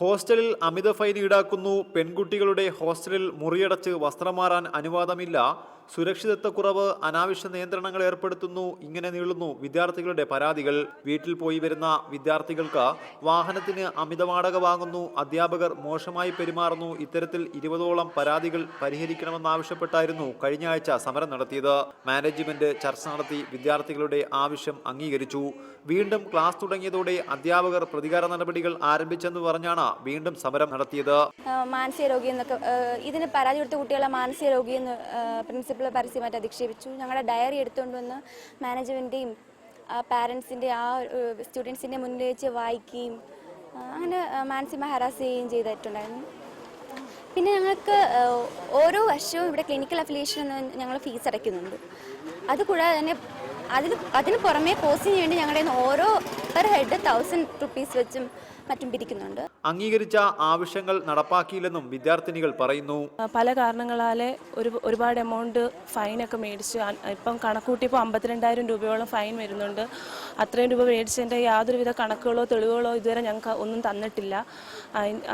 ഹോസ്റ്റലിൽ അമിത ഫൈൻ ഈടാക്കുന്നു. പെൺകുട്ടികളുടെ ഹോസ്റ്റലിൽ മുറിയടച്ച് വസ്ത്രം മാറാൻ അനുവാദമില്ല. സുരക്ഷിതത്വക്കുറവ്, അനാവശ്യ നിയന്ത്രണങ്ങൾ ഏർപ്പെടുത്തുന്നു. ഇങ്ങനെ നീളുന്നു വിദ്യാർത്ഥികളുടെ പരാതികൾ. വീട്ടിൽ പോയി വരുന്ന വിദ്യാർത്ഥികൾക്ക് വാഹനത്തിന് അമിത വാടക വാങ്ങുന്നു. അധ്യാപകർ മോശമായി പെരുമാറുന്നു. ഇത്തരത്തിൽ 20ഓളം പരാതികൾ പരിഹരിക്കണമെന്നാവശ്യപ്പെട്ടായിരുന്നു കഴിഞ്ഞ ആഴ്ച സമരം നടത്തിയത്. മാനേജ്മെന്റ് ചർച്ച നടത്തി വിദ്യാർത്ഥികളുടെ ആവശ്യം അംഗീകരിച്ചു. വീണ്ടും ക്ലാസ് തുടങ്ങിയതോടെ അധ്യാപകർ പ്രതികാര നടപടികൾ ആരംഭിച്ചെന്ന് പറഞ്ഞാണ് വീണ്ടും സമരം നടത്തിയത്. മാനസിക രോഗി എന്നൊക്കെ ഇതിന് പരാതി കൊടുത്ത കുട്ടികളെ മാനസിക രോഗി എന്ന് പ്രിൻസിപ്പൽ പരസ്യമായിട്ട് അധിക്ഷേപിച്ചു. ഞങ്ങളുടെ ഡയറി എടുത്തുകൊണ്ട് വന്ന് മാനേജ്മെന്റിന്റെയും പാരന്റ്സിന്റെ സ്റ്റുഡൻസിന്റെ മുന്നിൽ വെച്ച് വായിക്കുകയും അങ്ങനെ മാനസികമായി ഹരാസ് ചെയ്യുകയും ചെയ്തിട്ടുണ്ടായിരുന്നു. പിന്നെ ഞങ്ങൾക്ക് ഓരോ വർഷവും ഇവിടെ ക്ലിനിക്കൽ അഫിലിയേഷൻ ഞങ്ങൾ ഫീസ് അടയ്ക്കുന്നുണ്ട്. അതുകൂടാതെ തന്നെ അതിന് പുറമെ കോഴ്സിന് വേണ്ടി ഞങ്ങളുടെ ഓരോ പെർ ഹെഡ് 1000 റുപ്പീസ് വെച്ചും മറ്റും പിരിക്കുന്നുണ്ട്. അംഗീകരിച്ച ആവശ്യങ്ങൾ നടപ്പാക്കിയില്ലെന്നും വിദ്യാർത്ഥിനികൾ പറയുന്നു. പല കാരണങ്ങളാലെ ഒരുപാട് എമൗണ്ട് ഫൈനൊക്കെ മേടിച്ച് ഇപ്പം കണക്കൂട്ടിയപ്പോൾ 52,000 രൂപയോളം ഫൈൻ വരുന്നുണ്ട്. അത്രയും രൂപ മേടിച്ചതിൻ്റെ യാതൊരുവിധ കണക്കുകളോ തെളിവുകളോ ഇതുവരെ ഞങ്ങൾക്ക് ഒന്നും തന്നിട്ടില്ല.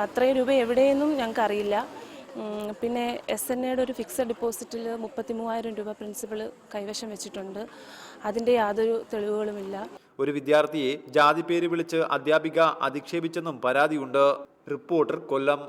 അത്രയും രൂപ എവിടെയെന്നും ഞങ്ങൾക്ക് അറിയില്ല. പിന്നെ SNAയുടെ ഒരു ഫിക്സഡ് ഡിപ്പോസിറ്റിൽ 33,000 രൂപ പ്രിൻസിപ്പൽ കൈവശം വെച്ചിട്ടുണ്ട്. അതിൻ്റെ യാതൊരു തെളിവുകളുമില്ല. ഒരു വിദ്യാർത്ഥിയെ ജാതി പേര് വിളിച്ച് അധ്യാപിക അധിക്ഷേപിച്ചെന്നും പരാതിയുണ്ട്. റിപ്പോർട്ടർ, കൊല്ലം.